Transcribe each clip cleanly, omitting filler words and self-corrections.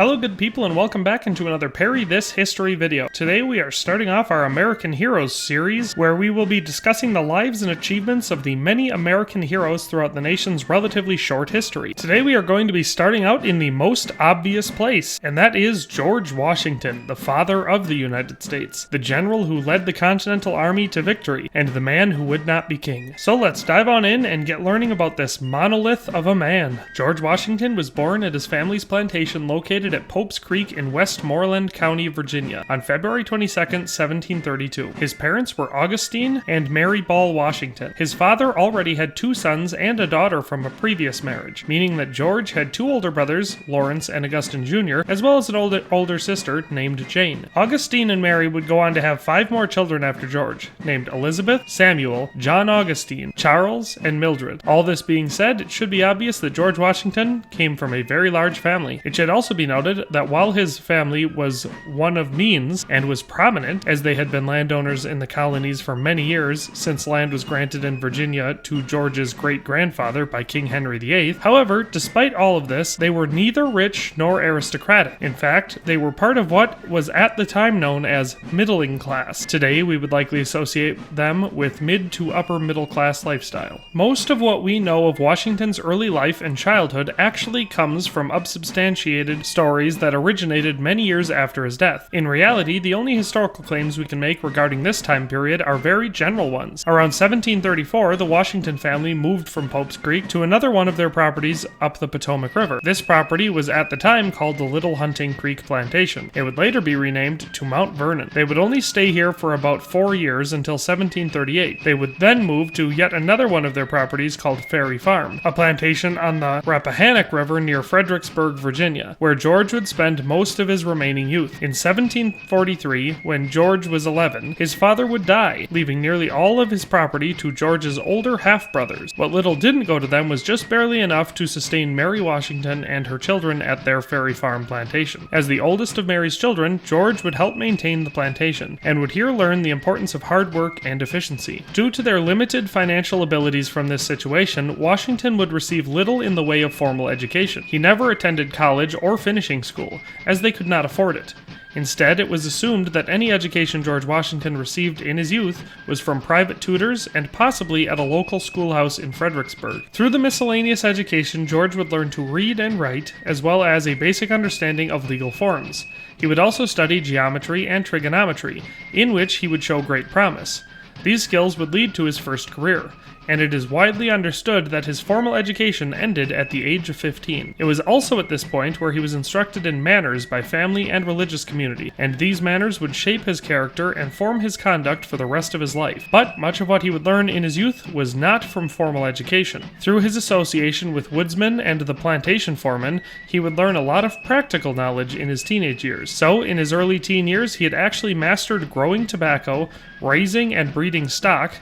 Hello good people and welcome back into another Parry This History video. Today we are starting off our American Heroes series where we will be discussing the lives and achievements of the many American heroes throughout the nation's relatively short history. Today we are going to be starting out in the most obvious place, and that is George Washington, the father of the United States, the general who led the Continental Army to victory, and the man who would not be king. So let's dive on in and get learning about this monolith of a man. George Washington was born at his family's plantation located at Pope's Creek in Westmoreland County, Virginia, on February 22, 1732. His parents were Augustine and Mary Ball Washington. His father already had two sons and a daughter from a previous marriage, meaning that George had two older brothers, Lawrence and Augustine Jr., as well as an older sister named Jane. Augustine and Mary would go on to have 5 more children after George, named Elizabeth, Samuel, John Augustine, Charles, and Mildred. All this being said, it should be obvious that George Washington came from a very large family. It should also be noted that while his family was one of means and was prominent, as they had been landowners in the colonies for many years since land was granted in Virginia to George's great-grandfather by King Henry VIII, however, despite all of this, they were neither rich nor aristocratic. In fact, they were part of what was at the time known as middling class. Today, we would likely associate them with mid to upper middle class lifestyle. Most of what we know of Washington's early life and childhood actually comes from unsubstantiated stories that originated many years after his death. In reality, the only historical claims we can make regarding this time period are very general ones. Around 1734, the Washington family moved from Pope's Creek to another one of their properties up the Potomac River. This property was at the time called the Little Hunting Creek Plantation. It would later be renamed to Mount Vernon. They would only stay here for about 4 years until 1738. They would then move to yet another one of their properties called Ferry Farm, a plantation on the Rappahannock River near Fredericksburg, Virginia, where George would spend most of his remaining youth. In 1743, when George was 11, his father would die, leaving nearly all of his property to George's older half-brothers. What little didn't go to them was just barely enough to sustain Mary Washington and her children at their Ferry Farm plantation. As the oldest of Mary's children, George would help maintain the plantation, and would here learn the importance of hard work and efficiency. Due to their limited financial abilities from this situation, Washington would receive little in the way of formal education. He never attended college or finishing school, as they could not afford it. Instead, it was assumed that any education George Washington received in his youth was from private tutors and possibly at a local schoolhouse in Fredericksburg. Through the miscellaneous education, George would learn to read and write, as well as a basic understanding of legal forms. He would also study geometry and trigonometry, in which he would show great promise. These skills would lead to his first career, and it is widely understood that his formal education ended at the age of 15. It was also at this point where he was instructed in manners by family and religious community, and these manners would shape his character and form his conduct for the rest of his life. But much of what he would learn in his youth was not from formal education. Through his association with woodsmen and the plantation foreman, he would learn a lot of practical knowledge in his teenage years. So, in his early teen years, he had actually mastered growing tobacco, raising and breeding stock,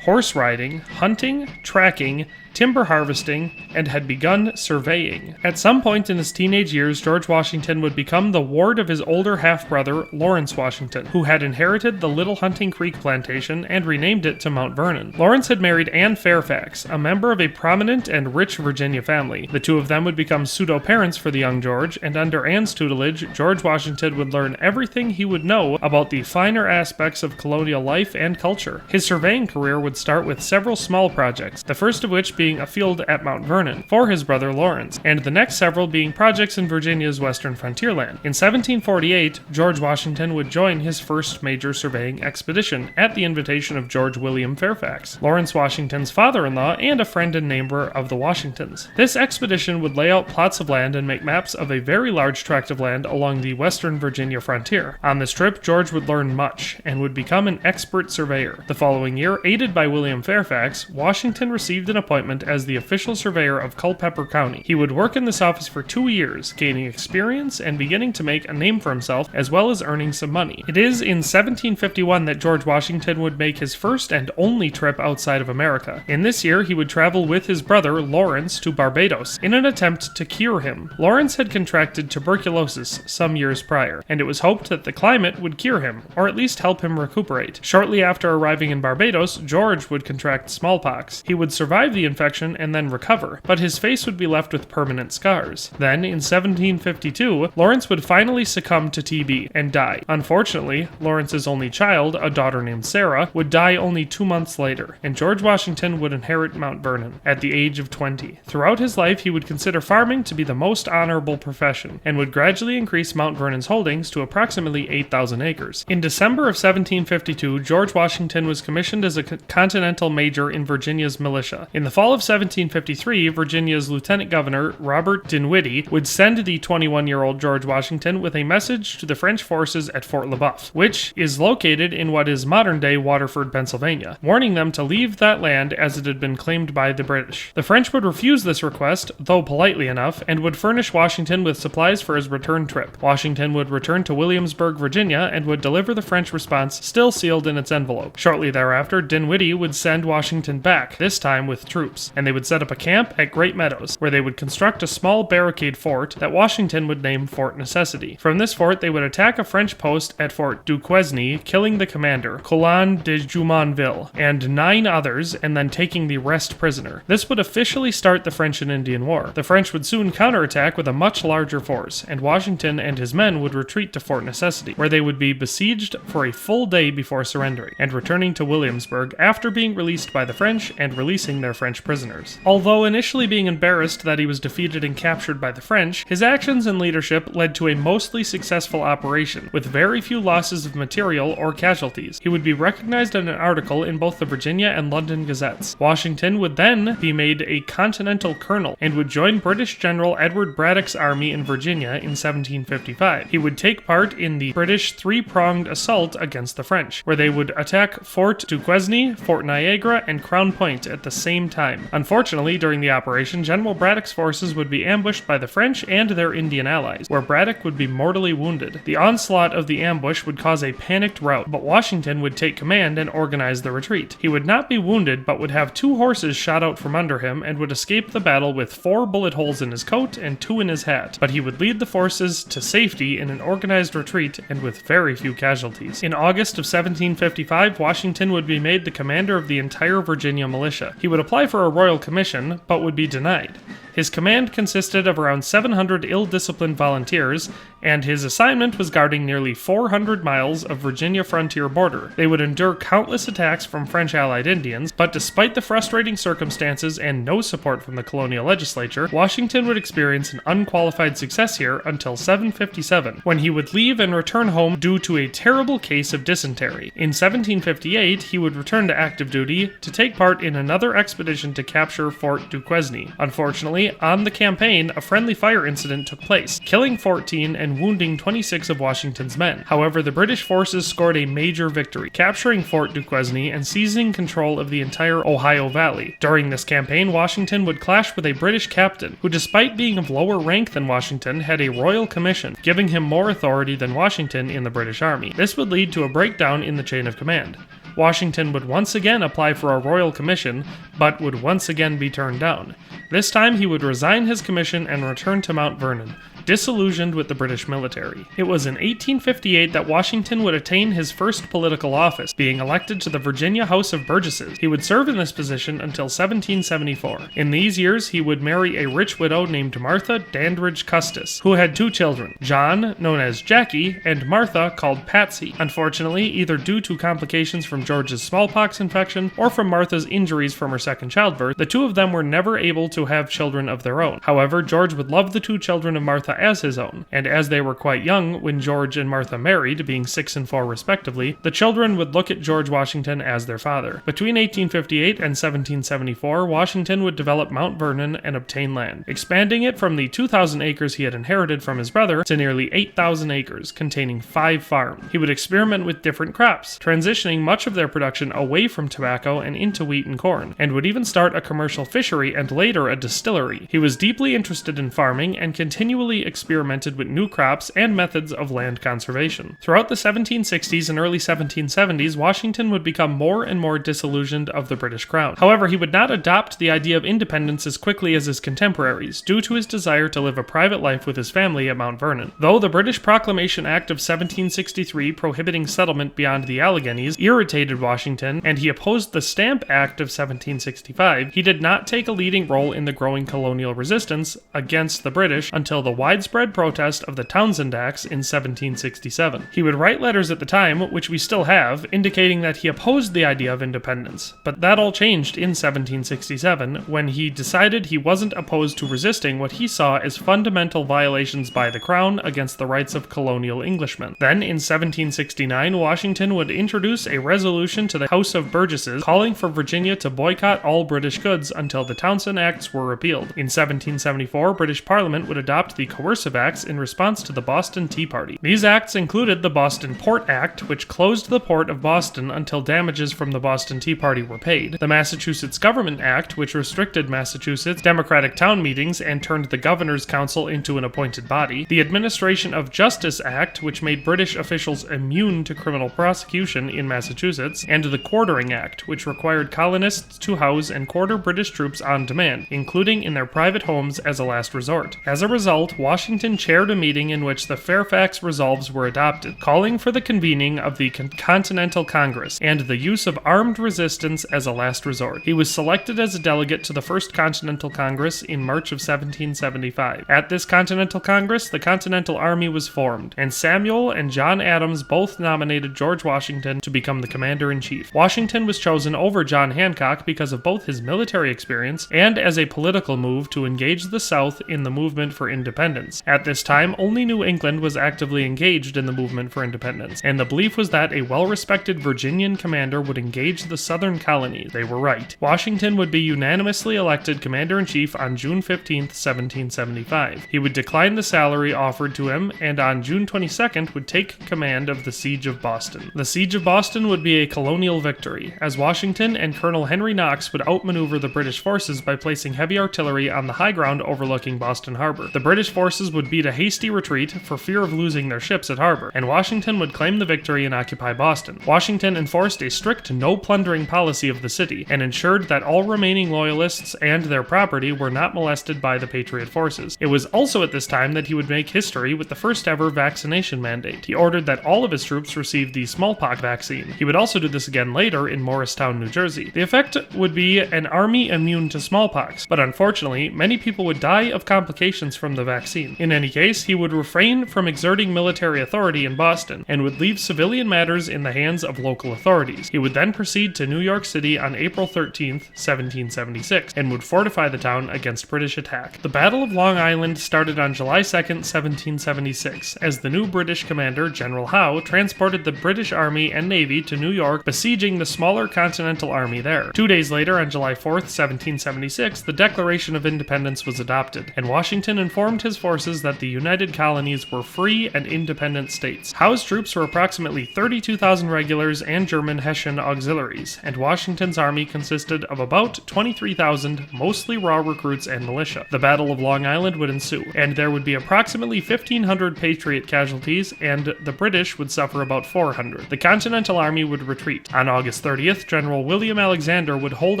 horse riding, hunting, tracking, timber harvesting, and had begun surveying. At some point in his teenage years, George Washington would become the ward of his older half-brother, Lawrence Washington, who had inherited the Little Hunting Creek plantation and renamed it to Mount Vernon. Lawrence had married Anne Fairfax, a member of a prominent and rich Virginia family. The two of them would become pseudo-parents for the young George, and under Anne's tutelage, George Washington would learn everything he would know about the finer aspects of colonial life and culture. His surveying career would start with several small projects, the first of which being a field at Mount Vernon for his brother Lawrence, and the next several being projects in Virginia's western frontierland. In 1748, George Washington would join his first major surveying expedition at the invitation of George William Fairfax, Lawrence Washington's father-in-law and a friend and neighbor of the Washingtons. This expedition would lay out plots of land and make maps of a very large tract of land along the western Virginia frontier. On this trip, George would learn much and would become an expert surveyor. The following year, aided by William Fairfax, Washington received an appointment as the official surveyor of Culpeper County. He would work in this office for 2 years, gaining experience and beginning to make a name for himself, as well as earning some money. It is in 1751 that George Washington would make his first and only trip outside of America. In this year, he would travel with his brother, Lawrence, to Barbados in an attempt to cure him. Lawrence had contracted tuberculosis some years prior, and it was hoped that the climate would cure him, or at least help him recuperate. Shortly after arriving in Barbados, George George would contract smallpox. He would survive the infection and then recover, but his face would be left with permanent scars. Then, in 1752, Lawrence would finally succumb to TB and die. Unfortunately, Lawrence's only child, a daughter named Sarah, would die only 2 months later, and George Washington would inherit Mount Vernon at the age of 20. Throughout his life, he would consider farming to be the most honorable profession, and would gradually increase Mount Vernon's holdings to approximately 8,000 acres. In December of 1752, George Washington was commissioned as a Continental Major in Virginia's militia. In the fall of 1753, Virginia's Lieutenant Governor, Robert Dinwiddie, would send the 21-year-old George Washington with a message to the French forces at Fort Le Boeuf, which is located in what is modern-day Waterford, Pennsylvania, warning them to leave that land as it had been claimed by the British. The French would refuse this request, though politely enough, and would furnish Washington with supplies for his return trip. Washington would return to Williamsburg, Virginia, and would deliver the French response, still sealed in its envelope. Shortly thereafter, Dinwiddie would send Washington back, this time with troops, and they would set up a camp at Great Meadows, where they would construct a small barricade fort that Washington would name Fort Necessity. From this fort, they would attack a French post at Fort Duquesne, killing the commander, Coulon de Jumonville, and 9 others, and then taking the rest prisoner. This would officially start the French and Indian War. The French would soon counterattack with a much larger force, and Washington and his men would retreat to Fort Necessity, where they would be besieged for a full day before surrendering, and returning to Williamsburg after being released by the French and releasing their French prisoners. Although initially being embarrassed that he was defeated and captured by the French, his actions and leadership led to a mostly successful operation, with very few losses of material or casualties. He would be recognized in an article in both the Virginia and London Gazettes. Washington would then be made a Continental Colonel and would join British General Edward Braddock's army in Virginia in 1755. He would take part in the British three-pronged assault against the French, where they would attack Fort Duquesne, Fort Niagara, and Crown Point at the same time. Unfortunately, during the operation, General Braddock's forces would be ambushed by the French and their Indian allies, where Braddock would be mortally wounded. The onslaught of the ambush would cause a panicked rout, but Washington would take command and organize the retreat. He would not be wounded, but would have 2 horses shot out from under him and would escape the battle with 4 bullet holes in his coat and 2 in his hat. But he would lead the forces to safety in an organized retreat and with very few casualties. In August of 1755, Washington would be made the commander of the entire Virginia militia. He would apply for a royal commission, but would be denied. His command consisted of around 700 ill-disciplined volunteers, and his assignment was guarding nearly 400 miles of Virginia frontier border. They would endure countless attacks from French allied Indians, but despite the frustrating circumstances and no support from the colonial legislature, Washington would experience an unqualified success here until 757, when he would leave and return home due to a terrible case of dysentery. In 1758, he would return to active duty to take part in another expedition to capture Fort Duquesne. Unfortunately, on the campaign, a friendly fire incident took place, killing 14 and wounding 26 of Washington's men. However, the British forces scored a major victory, capturing Fort Duquesne and seizing control of the entire Ohio Valley. During this campaign, Washington would clash with a British captain, who despite being of lower rank than Washington, had a royal commission, giving him more authority than Washington in the British Army. This would lead to a breakdown in the chain of command. Washington would once again apply for a royal commission, but would once again be turned down. This time he would resign his commission and return to Mount Vernon, disillusioned with the British military. It was in 1858 that Washington would attain his first political office, being elected to the Virginia House of Burgesses. He would serve in this position until 1774. In these years, he would marry a rich widow named Martha Dandridge Custis, who had 2 children, John, known as Jackie, and Martha, called Patsy. Unfortunately, either due to complications from George's smallpox infection or from Martha's injuries from her second childbirth, the 2 of them were never able to have children of their own. However, George would love the 2 children of Martha as his own, and as they were quite young when George and Martha married, being 6 and 4 respectively, the children would look at George Washington as their father. Between 1858 and 1774, Washington would develop Mount Vernon and obtain land, expanding it from the 2,000 acres he had inherited from his brother to nearly 8,000 acres, containing 5 farms. He would experiment with different crops, transitioning much of their production away from tobacco and into wheat and corn, and would even start a commercial fishery and later a distillery. He was deeply interested in farming and continually rapidly experimented with new crops and methods of land conservation. Throughout the 1760s and early 1770s, Washington would become more and more disillusioned of the British Crown. However, he would not adopt the idea of independence as quickly as his contemporaries, due to his desire to live a private life with his family at Mount Vernon. Though the British Proclamation Act of 1763 prohibiting settlement beyond the Alleghenies irritated Washington, and he opposed the Stamp Act of 1765, he did not take a leading role in the growing colonial resistance against the British until the widespread protest of the Townshend Acts in 1767. He would write letters at the time, which we still have, indicating that he opposed the idea of independence. But that all changed in 1767, when he decided he wasn't opposed to resisting what he saw as fundamental violations by the Crown against the rights of colonial Englishmen. Then, in 1769, Washington would introduce a resolution to the House of Burgesses calling for Virginia to boycott all British goods until the Townshend Acts were repealed. In 1774, British Parliament would adopt the Coercive Acts in response to the Boston Tea Party. These acts included the Boston Port Act, which closed the port of Boston until damages from the Boston Tea Party were paid, the Massachusetts Government Act, which restricted Massachusetts' Democratic town meetings and turned the Governor's Council into an appointed body, the Administration of Justice Act, which made British officials immune to criminal prosecution in Massachusetts, and the Quartering Act, which required colonists to house and quarter British troops on demand, including in their private homes as a last resort. As a result, Washington chaired a meeting in which the Fairfax Resolves were adopted, calling for the convening of the Continental Congress and the use of armed resistance as a last resort. He was selected as a delegate to the First Continental Congress in March of 1775. At this Continental Congress, the Continental Army was formed, and Samuel and John Adams both nominated George Washington to become the commander-in-chief. Washington was chosen over John Hancock because of both his military experience and as a political move to engage the South in the movement for independence. At this time, only New England was actively engaged in the movement for independence, and the belief was that a well-respected Virginian commander would engage the southern colonies. They were right. Washington would be unanimously elected commander-in-chief on June 15, 1775. He would decline the salary offered to him, and on June 22nd would take command of the Siege of Boston. The Siege of Boston would be a colonial victory, as Washington and Colonel Henry Knox would outmaneuver the British forces by placing heavy artillery on the high ground overlooking Boston Harbor. The British forces would beat a hasty retreat for fear of losing their ships at harbor, and Washington would claim the victory and occupy Boston. Washington enforced a strict no-plundering policy of the city, and ensured that all remaining loyalists and their property were not molested by the Patriot forces. It was also at this time that he would make history with the first ever vaccination mandate. He ordered that all of his troops receive the smallpox vaccine. He would also do this again later in Morristown, New Jersey. The effect would be an army immune to smallpox, but unfortunately, many people would die of complications from the vaccine. In any case, he would refrain from exerting military authority in Boston, and would leave civilian matters in the hands of local authorities. He would then proceed to New York City on April 13, 1776, and would fortify the town against British attack. The Battle of Long Island started on July 2, 1776, as the new British commander, General Howe, transported the British Army and Navy to New York, besieging the smaller Continental Army there. 2 days later, on July 4, 1776, the Declaration of Independence was adopted, and Washington informed his forces that the United Colonies were free and independent states. Howe's troops were approximately 32,000 regulars and German Hessian auxiliaries, and Washington's army consisted of about 23,000, mostly raw recruits and militia. The Battle of Long Island would ensue, and there would be approximately 1,500 Patriot casualties, and the British would suffer about 400. The Continental Army would retreat. On August 30th, General William Alexander would hold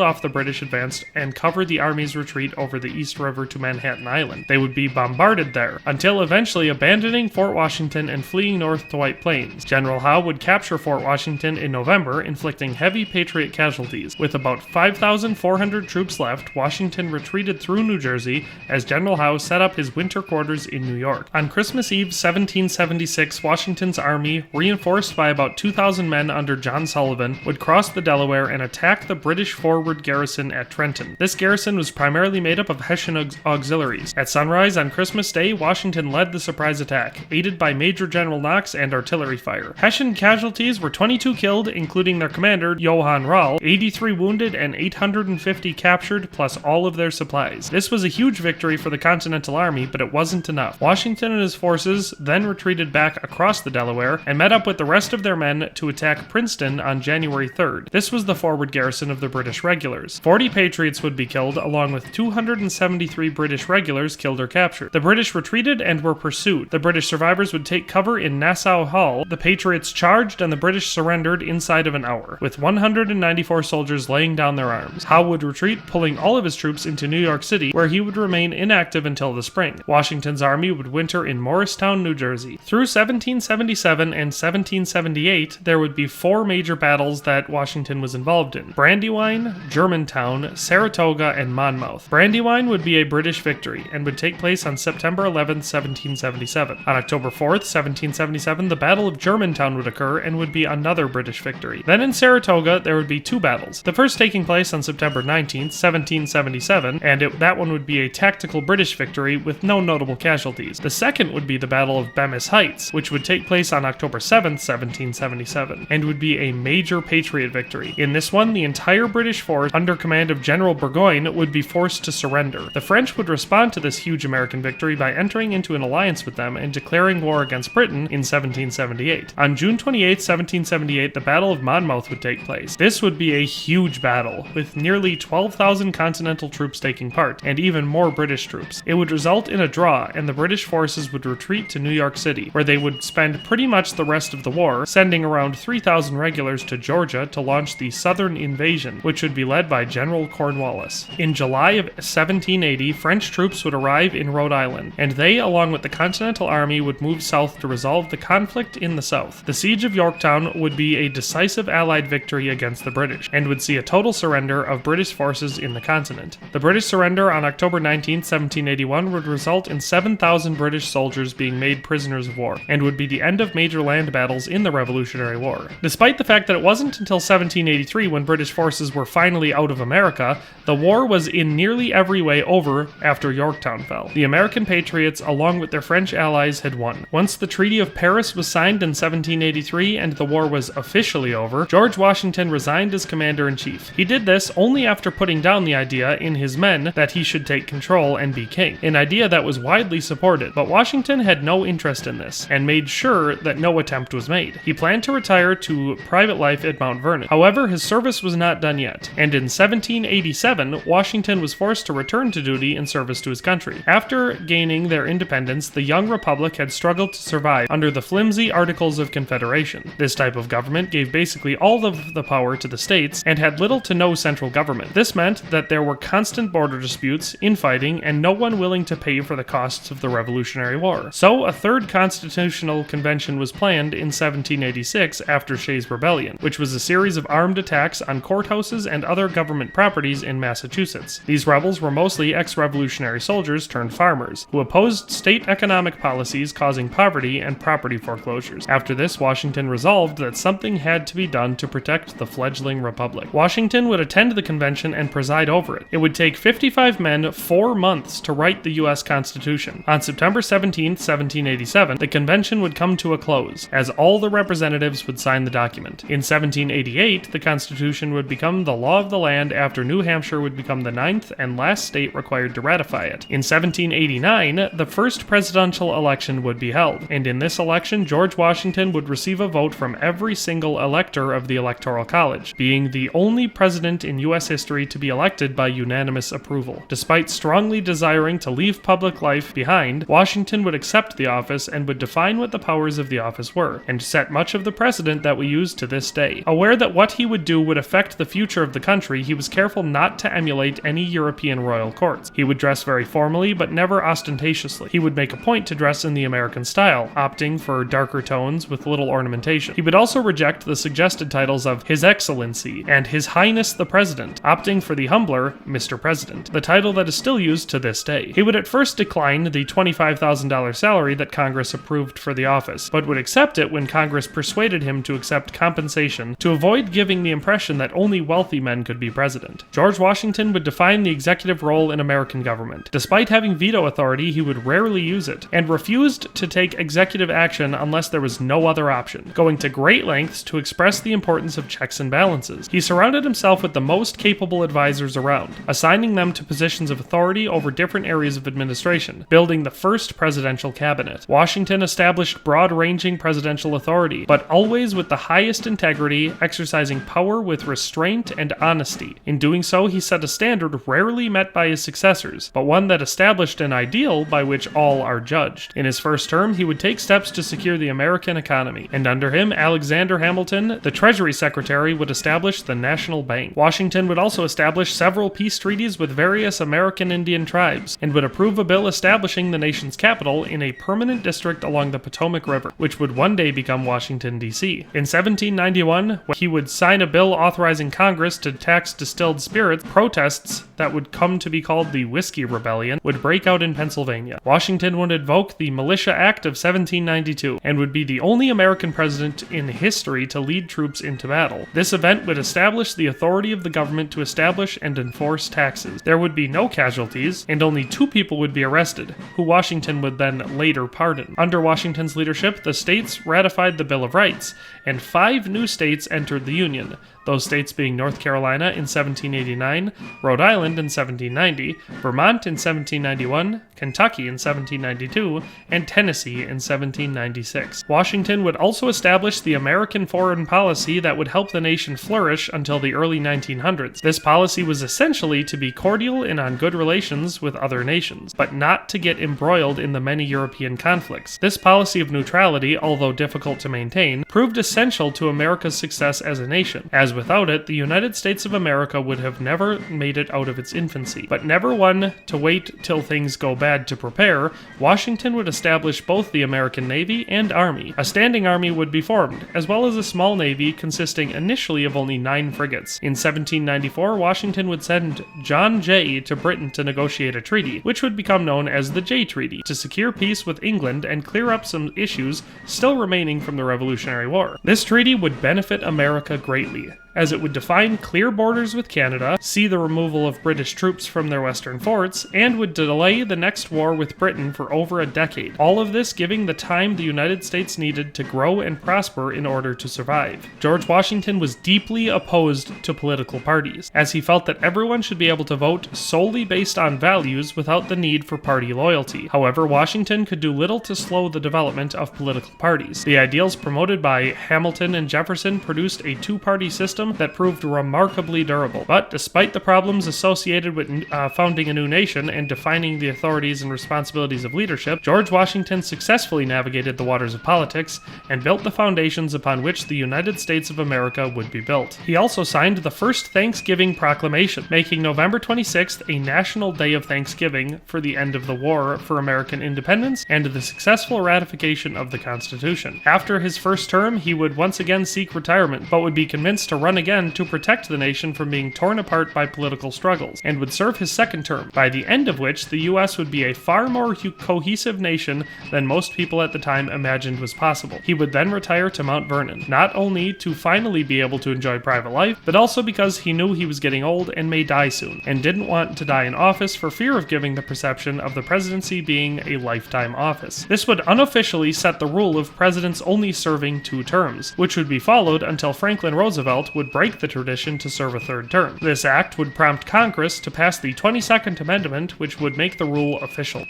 off the British advance and cover the army's retreat over the East River to Manhattan Island. They would be bombarded there, until eventually abandoning Fort Washington and fleeing north to White Plains. General Howe would capture Fort Washington in November, inflicting heavy Patriot casualties. With about 5,400 troops left, Washington retreated through New Jersey as General Howe set up his winter quarters in New York. On Christmas Eve 1776, Washington's army, reinforced by about 2,000 men under John Sullivan, would cross the Delaware and attack the British forward garrison at Trenton. This garrison was primarily made up of Hessian auxiliaries. At sunrise on Christmas Day, Washington led the surprise attack, aided by Major General Knox and artillery fire. Hessian casualties were 22 killed, including their commander, Johann Rall, 83 wounded, and 850 captured, plus all of their supplies. This was a huge victory for the Continental Army, but it wasn't enough. Washington and his forces then retreated back across the Delaware and met up with the rest of their men to attack Princeton on January 3rd. This was the forward garrison of the British regulars. 40 Patriots would be killed, along with 273 British regulars killed or captured. The British British retreated and were pursued. The British survivors would take cover in Nassau Hall. The Patriots charged and the British surrendered inside of an hour, with 194 soldiers laying down their arms. Howe would retreat, pulling all of his troops into New York City, where he would remain inactive until the spring. Washington's army would winter in Morristown, New Jersey. Through 1777 and 1778, there would be 4 major battles that Washington was involved in: Brandywine, Germantown, Saratoga, and Monmouth. Brandywine would be a British victory and would take place on September 11, 1777. On October 4th, 1777, the Battle of Germantown would occur and would be another British victory. Then in Saratoga, there would be 2 battles. The first taking place on September 19th, 1777, and that one would be a tactical British victory with no notable casualties. The second would be the Battle of Bemis Heights, which would take place on October 7th, 1777, and would be a major Patriot victory. In this one, the entire British force, under command of General Burgoyne, would be forced to surrender. The French would respond to this huge American victory by entering into an alliance with them and declaring war against Britain in 1778. On June 28, 1778, the Battle of Monmouth would take place. This would be a huge battle, with nearly 12,000 Continental troops taking part, and even more British troops. It would result in a draw, and the British forces would retreat to New York City, where they would spend pretty much the rest of the war, sending around 3,000 regulars to Georgia to launch the Southern Invasion, which would be led by General Cornwallis. In July of 1780, French troops would arrive in Rhode Island, and they, along with the Continental Army, would move south to resolve the conflict in the south. The Siege of Yorktown would be a decisive Allied victory against the British, and would see a total surrender of British forces in the continent. The British surrender on October 19, 1781 would result in 7,000 British soldiers being made prisoners of war, and would be the end of major land battles in the Revolutionary War. Despite the fact that it wasn't until 1783 when British forces were finally out of America, the war was in nearly every way over after Yorktown fell. The American Patriots, along with their French allies, had won. Once the Treaty of Paris was signed in 1783 and the war was officially over, George Washington resigned as commander-in-chief. He did this only after putting down the idea in his men that he should take control and be king, an idea that was widely supported, but Washington had no interest in this, and made sure that no attempt was made. He planned to retire to private life at Mount Vernon. However, his service was not done yet, and in 1787, Washington was forced to return to duty in service to his country. After gaining their independence, the young republic had struggled to survive under the flimsy Articles of Confederation. This type of government gave basically all of the power to the states and had little to no central government. This meant that there were constant border disputes, infighting, and no one willing to pay for the costs of the Revolutionary War. So a third constitutional convention was planned in 1786 after Shays' Rebellion, which was a series of armed attacks on courthouses and other government properties in Massachusetts. These rebels were mostly ex-revolutionary soldiers turned farmers, who opposed state economic policies causing poverty and property foreclosures. After this, Washington resolved that something had to be done to protect the fledgling republic. Washington would attend the convention and preside over it. It would take 55 men 4 months to write the U.S. Constitution. On September 17, 1787, the convention would come to a close, as all the representatives would sign the document. In 1788, the Constitution would become the law of the land after New Hampshire would become the 9th and last state required to ratify it. In 1789, the first presidential election would be held, and in this election, George Washington would receive a vote from every single elector of the Electoral College, being the only president in U.S. history to be elected by unanimous approval. Despite strongly desiring to leave public life behind, Washington would accept the office and would define what the powers of the office were, and set much of the precedent that we use to this day. Aware that what he would do would affect the future of the country, he was careful not to emulate any European royal courts. He would dress very formally, but never ostentatiously. He would make a point to dress in the American style, opting for darker tones with little ornamentation. He would also reject the suggested titles of His Excellency and His Highness the President, opting for the humbler Mr. President, the title that is still used to this day. He would at first decline the $25,000 salary that Congress approved for the office, but would accept it when Congress persuaded him to accept compensation to avoid giving the impression that only wealthy men could be president. George Washington would define the executive role in American government. Despite having veto authority, he would rarely use it, and refused to take executive action unless there was no other option, going to great lengths to express the importance of checks and balances. He surrounded himself with the most capable advisors around, assigning them to positions of authority over different areas of administration, building the first presidential cabinet. Washington established broad-ranging presidential authority, but always with the highest integrity, exercising power with restraint and honesty. In doing so, he set a standard rarely met by his successors, but one that established an ideal ideal by which all are judged. In his first term, he would take steps to secure the American economy, and under him, Alexander Hamilton, the Treasury Secretary, would establish the National Bank. Washington would also establish several peace treaties with various American Indian tribes, and would approve a bill establishing the nation's capital in a permanent district along the Potomac River, which would one day become Washington, D.C. In 1791, he would sign a bill authorizing Congress to tax distilled spirits. Protests that would come to be called the Whiskey Rebellion would break out in Pennsylvania. Washington would invoke the Militia Act of 1792 and would be the only American president in history to lead troops into battle. This event would establish the authority of the government to establish and enforce taxes. There would be no casualties, and only 2 people would be arrested, who Washington would then later pardon. Under Washington's leadership, the states ratified the Bill of Rights, and 5 new states entered the Union, those states being North Carolina in 1789, Rhode Island in 1790, Vermont in 1791, Kentucky in 1792, and Tennessee in 1796. Washington would also establish the American foreign policy that would help the nation flourish until the early 1900s. This policy was essentially to be cordial and on good relations with other nations, but not to get embroiled in the many European conflicts. This policy of neutrality, although difficult to maintain, proved essential to America's success as a nation, as without it, the United States of America would have never made it out of its infancy. But never one to wait till things go bad to prepare, Washington would establish both the American Navy and Army. A standing army would be formed, as well as a small navy consisting initially of only 9 frigates. In 1794, Washington would send John Jay to Britain to negotiate a treaty, which would become known as the Jay Treaty, to secure peace with England and clear up some issues still remaining from the Revolutionary War. This treaty would benefit America greatly, as it would define clear borders with Canada, see the removal of British troops from their western forts, and would delay the next war with Britain for over a decade. All of this giving the time the United States needed to grow and prosper in order to survive. George Washington was deeply opposed to political parties, as he felt that everyone should be able to vote solely based on values without the need for party loyalty. However, Washington could do little to slow the development of political parties. The ideals promoted by Hamilton and Jefferson produced a 2-party system that proved remarkably durable. But despite the problems associated with founding a new nation and defining the authorities and responsibilities of leadership, George Washington successfully navigated the waters of politics and built the foundations upon which the United States of America would be built. He also signed the first Thanksgiving Proclamation, making November 26th a national day of Thanksgiving for the end of the war for American independence and the successful ratification of the Constitution. After his first term, he would once again seek retirement, but would be convinced to run again to protect the nation from being torn apart by political struggles, and would serve his second term, by the end of which the U.S. would be a far more cohesive nation than most people at the time imagined was possible. He would then retire to Mount Vernon, not only to finally be able to enjoy private life, but also because he knew he was getting old and may die soon, and didn't want to die in office for fear of giving the perception of the presidency being a lifetime office. This would unofficially set the rule of presidents only serving 2 terms, which would be followed until Franklin Roosevelt would break the tradition to serve a 3rd term. This act would prompt Congress to pass the 22nd Amendment, which would make the rule official.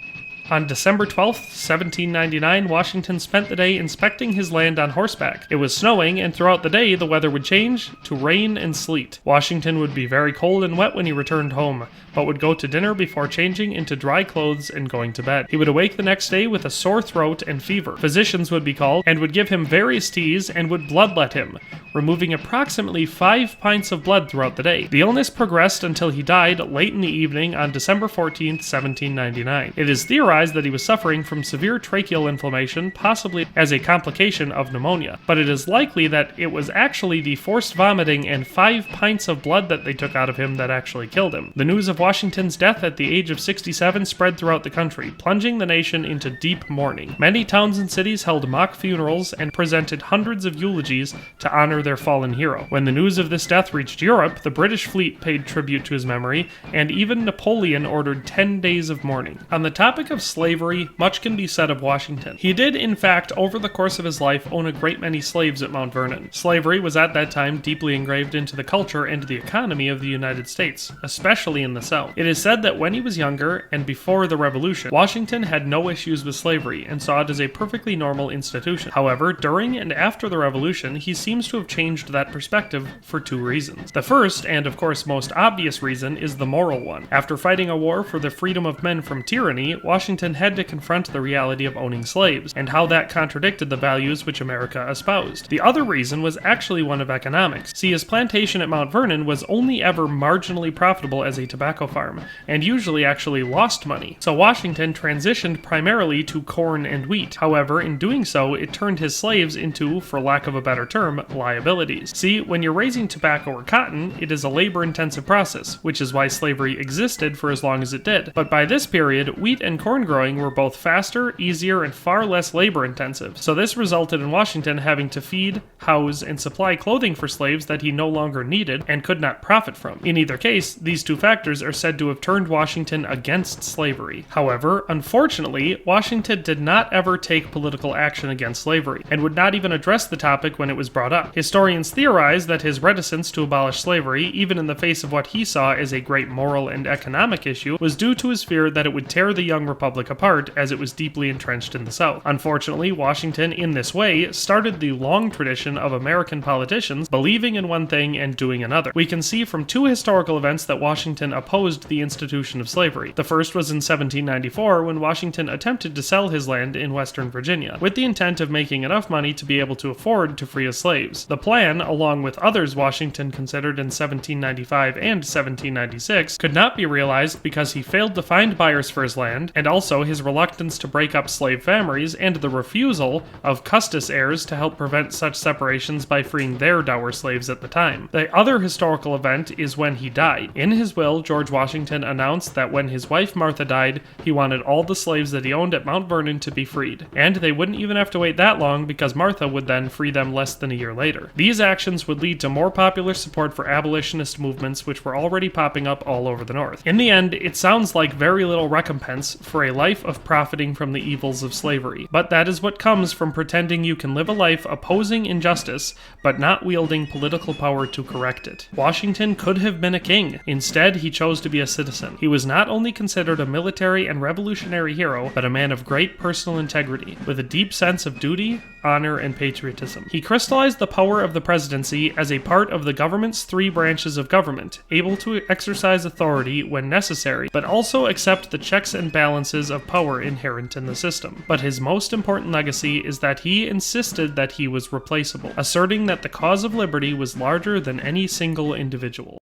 On December 12, 1799, Washington spent the day inspecting his land on horseback. It was snowing, and throughout the day the weather would change to rain and sleet. Washington would be very cold and wet when he returned home, but would go to dinner before changing into dry clothes and going to bed. He would awake the next day with a sore throat and fever. Physicians would be called and would give him various teas and would bloodlet him, removing approximately 5 pints of blood throughout the day. The illness progressed until he died late in the evening on December 14, 1799. It is theorized that he was suffering from severe tracheal inflammation, possibly as a complication of pneumonia, but it is likely that it was actually the forced vomiting and 5 pints of blood that they took out of him that actually killed him. The news of Washington's death at the age of 67 spread throughout the country, plunging the nation into deep mourning. Many towns and cities held mock funerals and presented hundreds of eulogies to honor their fallen hero. When the news of this death reached Europe, the British fleet paid tribute to his memory, and even Napoleon ordered 10 days of mourning. On the topic of slavery, much can be said of Washington. He did, in fact, over the course of his life, own a great many slaves at Mount Vernon. Slavery was at that time deeply engraved into the culture and the economy of the United States, especially in the South. It is said that when he was younger, and before the Revolution, Washington had no issues with slavery and saw it as a perfectly normal institution. However, during and after the Revolution, he seems to have changed that perspective for two reasons. The first, and of course most obvious reason, is the moral one. After fighting a war for the freedom of men from tyranny, Washington had to confront the reality of owning slaves, and how that contradicted the values which America espoused. The other reason was actually one of economics. See, his plantation at Mount Vernon was only ever marginally profitable as a tobacco farm, and usually actually lost money. So Washington transitioned primarily to corn and wheat. However, in doing so, it turned his slaves into, for lack of a better term, liabilities. See, when you're raising tobacco or cotton, it is a labor-intensive process, which is why slavery existed for as long as it did. But by this period, wheat and corn growing were both faster, easier, and far less labor-intensive. So this resulted in Washington having to feed, house, and supply clothing for slaves that he no longer needed and could not profit from. In either case, these two factors are said to have turned Washington against slavery. However, unfortunately, Washington did not ever take political action against slavery, and would not even address the topic when it was brought up. Historians theorize that his reticence to abolish slavery, even in the face of what he saw as a great moral and economic issue, was due to his fear that it would tear the young republic apart, as it was deeply entrenched in the South. Unfortunately, Washington, in this way, started the long tradition of American politicians believing in one thing and doing another. We can see from two historical events that Washington opposed the institution of slavery. The first was in 1794, when Washington attempted to sell his land in western Virginia, with the intent of making enough money to be able to afford to free his slaves. The plan, along with others Washington considered in 1795 and 1796, could not be realized because he failed to find buyers for his land, and also his reluctance to break up slave families, and the refusal of Custis heirs to help prevent such separations by freeing their dower slaves at the time. The other historical event is when he died. In his will, George Washington announced that when his wife Martha died, he wanted all the slaves that he owned at Mount Vernon to be freed, and they wouldn't even have to wait that long because Martha would then free them less than a year later. These actions would lead to more popular support for abolitionist movements which were already popping up all over the North. In the end, it sounds like very little recompense for a life of profiting from the evils of slavery, but that is what comes from pretending you can live a life opposing injustice, but not wielding political power to correct it. Washington could have been a king. Instead, he chose to be a citizen. He was not only considered a military and revolutionary hero, but a man of great personal integrity, with a deep sense of duty, honor, and patriotism. He crystallized the power of the presidency as a part of the government's three branches of government, able to exercise authority when necessary, but also accept the checks and balances of power inherent in the system. But his most important legacy is that he insisted that he was replaceable, asserting that the cause of liberty was larger than any single individual.